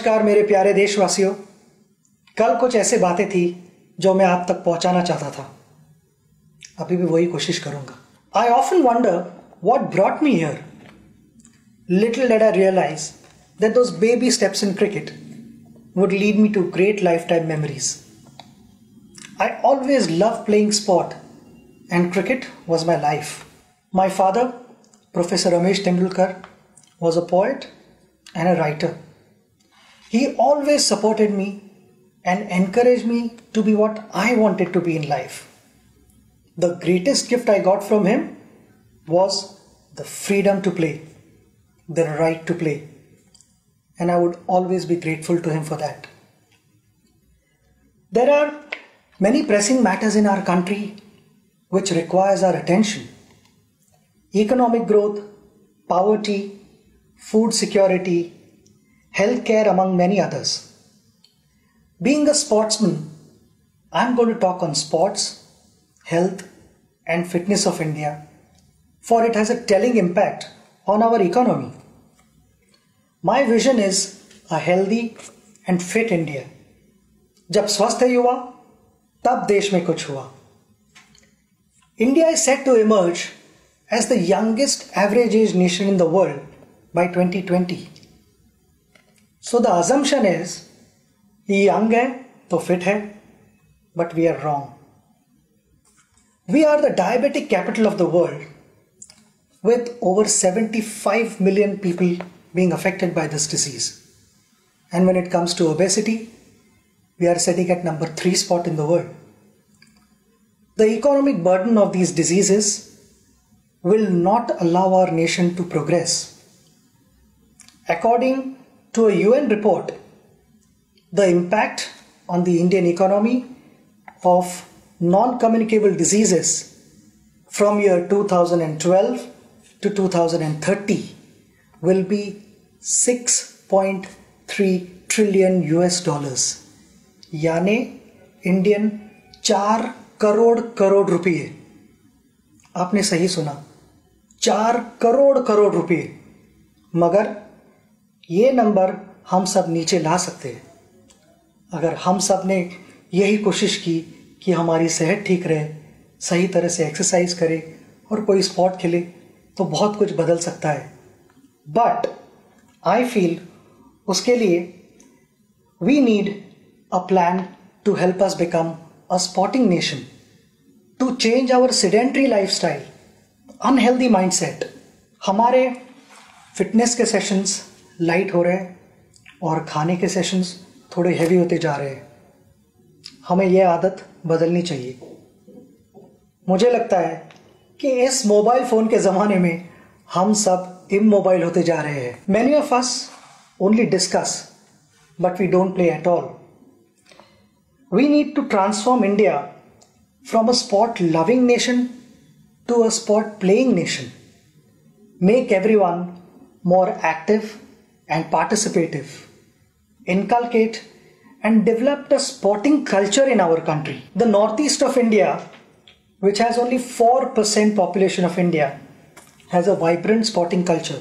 नमस्कार मेरे प्यारे देशवासियों। कल कुछ ऐसे बातें थी जो मैं आप तक पहुंचाना चाहता था। अभी भी वही कोशिश करूंगा। I often wonder what brought me here. Little did I realize that those baby steps in cricket would lead me to great lifetime memories. I always loved playing sport and cricket was my life. My father, Professor Sachin Tendulkar, was a poet and a writer. He always supported me and encouraged me to be what I wanted to be in life. The greatest gift I got from him was the freedom to play, the right to play, and I would always be grateful to him for that. There are many pressing matters in our country which requires our attention. Economic growth, poverty, food security, healthcare, among many others. Being a sportsman, I'm going to talk on sports, health and fitness of India, for it has a telling impact on our economy. My vision is a healthy and fit India. जब स्वस्थ युवा, तब देश में कुछ हुआ. India is set to emerge as the youngest average age nation in the world by 2020. So the assumption is, ये young है तो fit है, but we are wrong. We are the diabetic capital of the world, with over 75 million people being affected by this disease. And when it comes to obesity, we are sitting at number 3 spot in the world. The economic burden of these diseases will not allow our nation to progress. According to a UN report, the impact on the Indian economy of non-communicable diseases from year 2012 to 2030 will be $6.3 trillion US. यानी Indian 4 crore रुपये. आपने सही सुना, 4 करोड़ रुपये. मगर ये number हम सब नीचे ला सकते हैं अगर हम सब ने यही कोशिश की कि हमारी सेहत ठीक रहे, सही तरह से एक्सरसाइज करें और कोई स्पोर्ट खेले, तो बहुत कुछ बदल सकता है. बट आई फील उसके लिए we need a plan to help us become a sporting nation, to change our sedentary lifestyle, unhealthy mindset. हमारे फिटनेस के सेशंस लाइट हो रहे हैं और खाने के सेशंस थोड़े हैवी होते जा रहे हैं. हमें यह आदत बदलनी चाहिए. मुझे लगता है कि इस मोबाइल फ़ोन के ज़माने में हम सब इमोबाइल होते जा रहे हैं. Many of us only discuss, but we don't play at all. We need to transform India from a sport-loving nation to a sport-playing nation. Make everyone more active and participative. Inculcate and develop a sporting culture in our country. The northeast of India, which has only 4% population of India, has a vibrant sporting culture.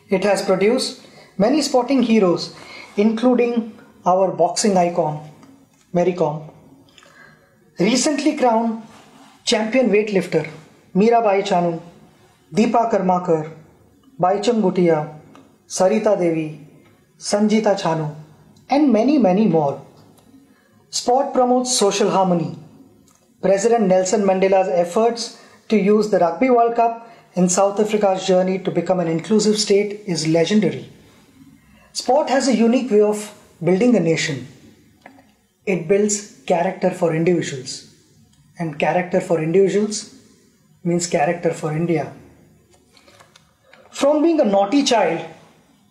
It has produced many sporting heroes, including our boxing icon, Mary Kom. Recently crowned champion weightlifter, Mirabai Chanu, Deepa Karmakar, Baichung Bhutia, Sarita Devi, Sanjita Chanu, and many more. Sport promotes social harmony. President Nelson Mandela's efforts to use the Rugby World Cup in South Africa's journey to become an inclusive state is legendary. Sport has a unique way of building a nation. It builds character for individuals, and character for individuals means character for India. From being a naughty child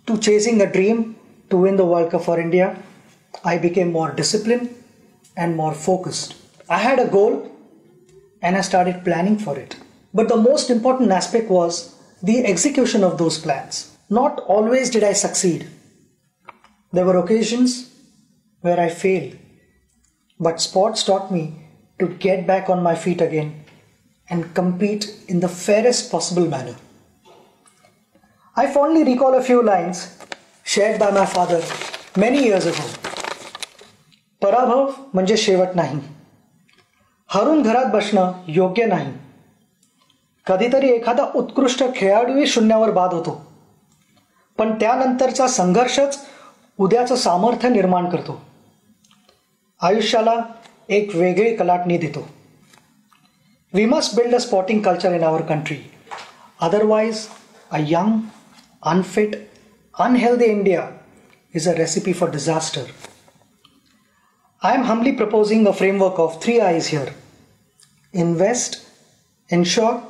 to chasing a dream to win the World Cup for India, I became more disciplined and more focused. I had a goal and I started planning for it. But the most important aspect was the execution of those plans. Not always did I succeed. There were occasions where I failed. But sports taught me to get back on my feet again and compete in the fairest possible manner. I fondly recall a few lines shared by my father Many years ago, पराभव म्हणजे शेवट नाही. हरून घरात बसणं योग्य नाही. कधीतरी एखादा उत्कृष्ट खेळाडूही शून्यावर बाद होतो, पण त्यानंतरचा संघर्षच उद्याचं सामर्थ्य निर्माण करतो. आयुष्याला एक वेगळी कलाटणी देतो. We must build a sporting culture in our country. Otherwise, a young, unfit, unhealthy India is a recipe for disaster. I am humbly proposing a framework of 3 I's here. Invest, ensure,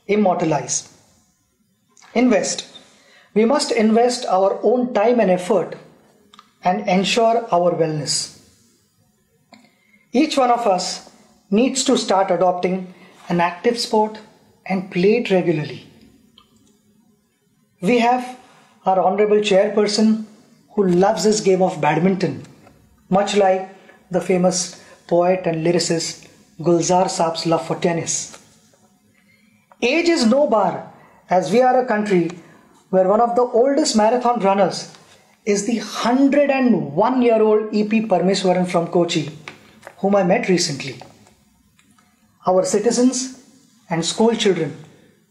immortalize. Invest. We must invest our own time and effort and ensure our wellness. Each one of us needs to start adopting an active sport and play it regularly. We have our honorable chairperson who loves his game of badminton, much like the famous poet and lyricist Gulzar Saab's love for tennis. Age is no bar, as we are a country where one of the oldest marathon runners is the 101-year-old E.P. Parmeswaran from Kochi, whom I met recently. Our citizens and school children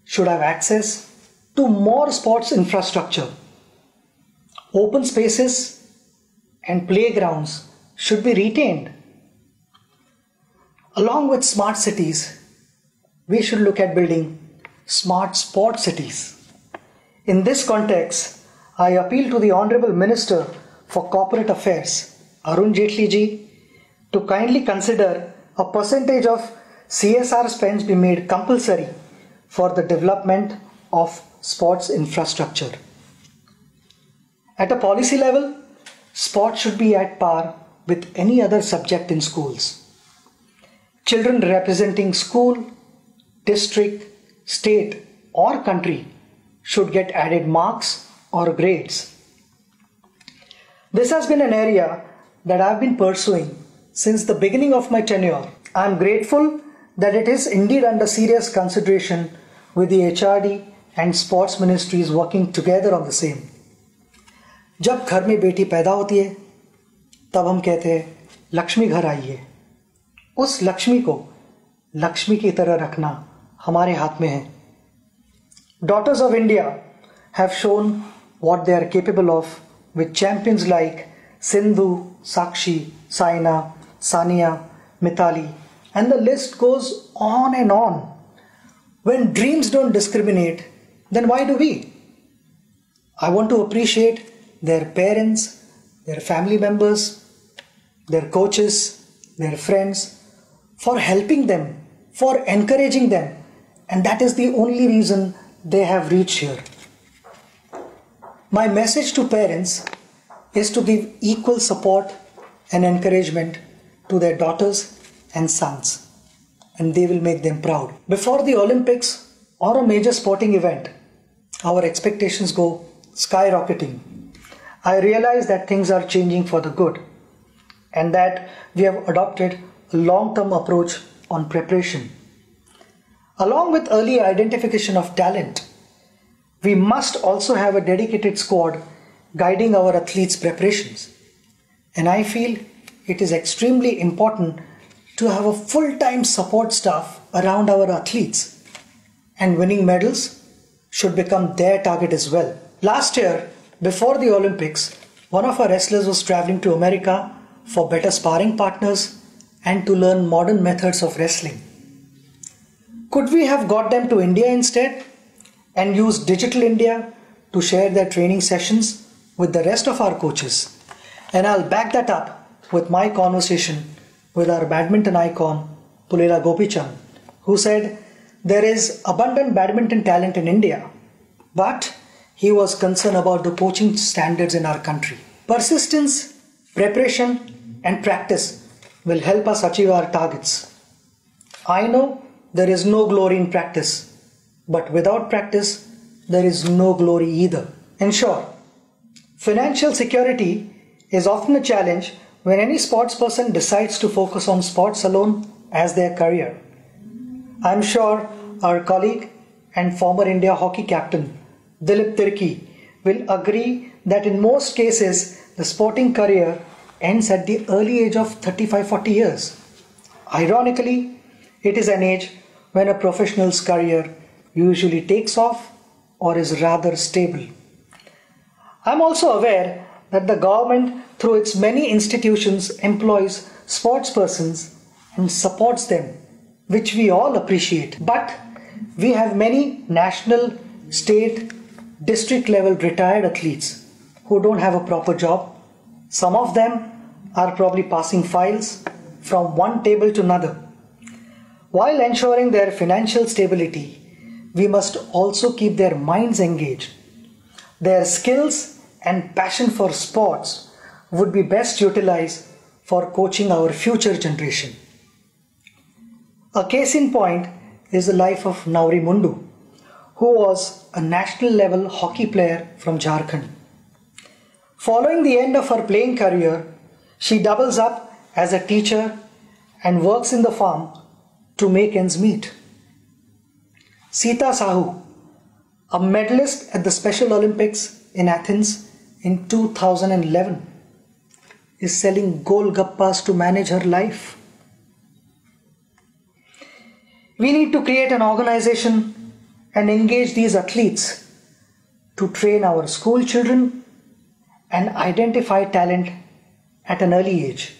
should have access to more sports infrastructure. Open spaces and playgrounds should be retained. Along with smart cities, we should look at building smart sport cities. In this context, I appeal to the Honorable Minister for Corporate Affairs, Arun Jaitley ji, to kindly consider a percentage of CSR spends be made compulsory for the development of sports infrastructure. At a policy level, sport should be at par with any other subject in schools. Children representing school, district, state or country should get added marks or grades. This has been an area that I have been pursuing since the beginning of my tenure. I am grateful that it is indeed under serious consideration with the HRD and sports ministries working together on the same. जब घर में बेटी पैदा होती है तब हम कहते हैं लक्ष्मी घर आई है. उस लक्ष्मी को लक्ष्मी की तरह रखना हमारे हाथ में है. Daughters of India have shown what they are capable of with champions like Sindhu, Sakshi, Saina, Sania, Mithali, and the list goes on and on. When dreams don't discriminate, then why do we? I want to appreciate their parents, their family members, their coaches, their friends for helping them, for encouraging them, and that is the only reason they have reached here. My message to parents is to give equal support and encouragement to their daughters and sons, and they will make them proud. Before the Olympics or a major sporting event, our expectations go skyrocketing. I realize that things are changing for the good and that we have adopted a long-term approach on preparation. Along with early identification of talent, we must also have a dedicated squad guiding our athletes' preparations. And I feel it is extremely important to have a full-time support staff around our athletes, and winning medals should become their target as well. Last year, before the Olympics, one of our wrestlers was traveling to America for better sparring partners and to learn modern methods of wrestling. Could we have got them to India instead and used Digital India to share their training sessions with the rest of our coaches? And I'll back that up with my conversation with our badminton icon, Pulela Gopichand, who said there is abundant badminton talent in India, but he was concerned about the coaching standards in our country. Persistence, preparation, and practice will help us achieve our targets. I know there is no glory in practice, but without practice, there is no glory either. In short, financial security is often a challenge when any sports person decides to focus on sports alone as their career. I am sure our colleague and former India hockey captain Dilip Tirki will agree that in most cases, the sporting career ends at the early age of 35-40 years. Ironically, it is an age when a professional's career usually takes off or is rather stable. I'm also aware that the government, through its many institutions, employs sportspersons and supports them, which we all appreciate. But we have many national, state, district level retired athletes who don't have a proper job. Some of them are probably passing files from one table to another. While ensuring their financial stability, we must also keep their minds engaged. Their skills and passion for sports would be best utilized for coaching our future generation. A case in point is the life of Nauri Mundu, who was a national level hockey player from Jharkhand. Following the end of her playing career, she doubles up as a teacher and works in the farm to make ends meet. Sita Sahu, a medalist at the Special Olympics in Athens in 2011, is selling golgappas to manage her life. We need to create an organization and engage these athletes to train our school children and identify talent at an early age.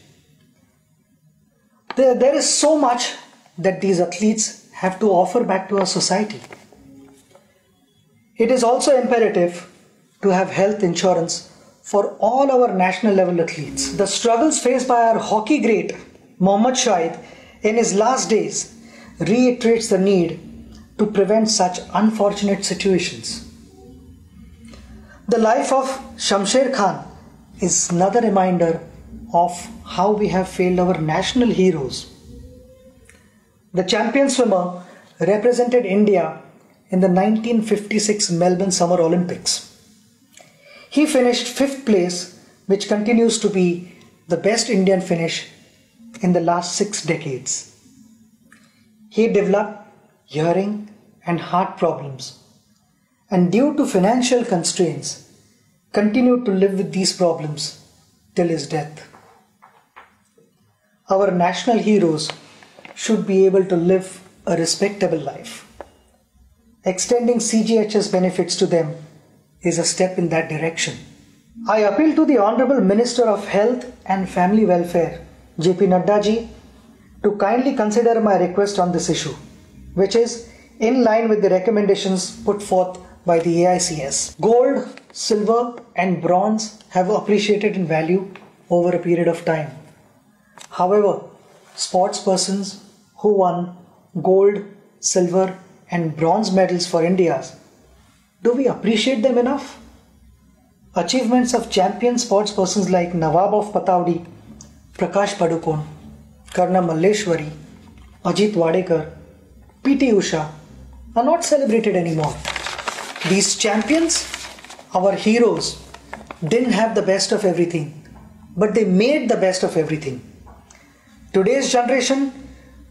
There is so much that these athletes have to offer back to our society. It is also imperative to have health insurance for all our national level athletes. The struggles faced by our hockey great Mohammad Shahid in his last days reiterates the need to prevent such unfortunate situations. The life of Shamsher Khan is another reminder of how we have failed our national heroes. The champion swimmer represented India in the 1956 Melbourne Summer Olympics. He finished 5th place, which continues to be the best Indian finish in the last 6 decades. He developed hearing and heart problems, and due to financial constraints, continued to live with these problems till his death. Our national heroes should be able to live a respectable life. Extending CGHS benefits to them is a step in that direction. I appeal to the Honorable Minister of Health and Family Welfare, JP Nadda ji, to kindly consider my request on this issue, which is in line with the recommendations put forth by the AICS. Gold, silver and bronze have appreciated in value over a period of time. However, sportspersons who won gold, silver and bronze medals for India, do we appreciate them enough? Achievements of champion sportspersons like Nawab of Pataudi, Prakash Padukone, Karna Malleshwari, Ajit Wadekar, PT Usha are not celebrated anymore. These champions, our heroes, didn't have the best of everything, but they made the best of everything. Today's generation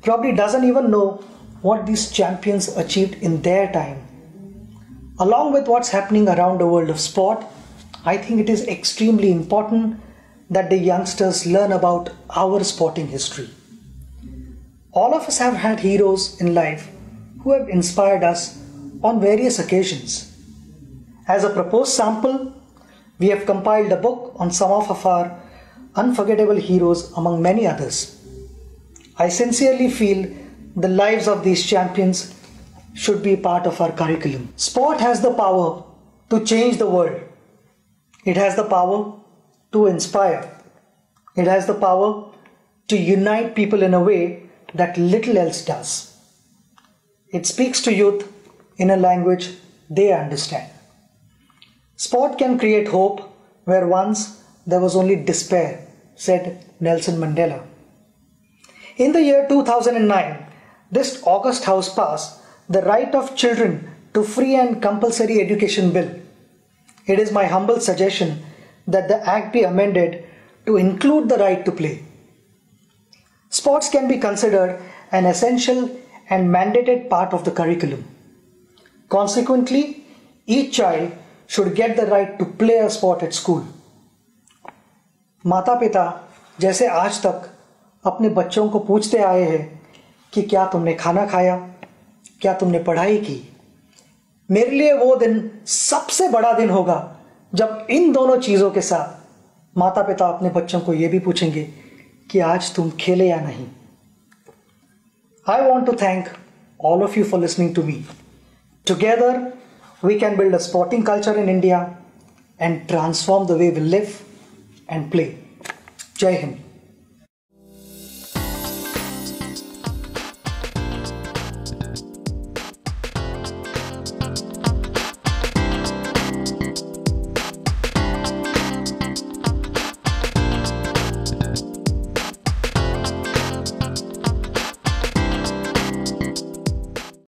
probably doesn't even know what these champions achieved in their time. Along with what's happening around the world of sport, I think it is extremely important that the youngsters learn about our sporting history. All of us have had heroes in life who have inspired us on various occasions. As a proposed sample, we have compiled a book on some of our unforgettable heroes among many others. I sincerely feel the lives of these champions should be part of our curriculum. Sport has the power to change the world. It has the power to inspire. It has the power to unite people in a way that little else does. It speaks to youth in a language they understand. Sport can create hope where once there was only despair, said Nelson Mandela. In the year 2009, this August House passed the Right of Children to Free and Compulsory Education Bill. It is my humble suggestion that the Act be amended to include the right to play. Sports can be considered an essential and mandated part of the curriculum. Consequently, each child should get the right to play a sport at school. माता पिता जैसे आज तक अपने बच्चों को पूछते आए हैं कि क्या तुमने खाना खाया, क्या तुमने पढ़ाई की, मेरे लिए वो दिन सबसे बड़ा दिन होगा जब इन दोनों चीज़ों के साथ माता पिता अपने बच्चों को ये भी पूछेंगे कि आज तुम खेले या नहीं. I want to thank all of you for listening to me. Together, we can build a sporting culture in India and transform the way we live and play. Jai Hind.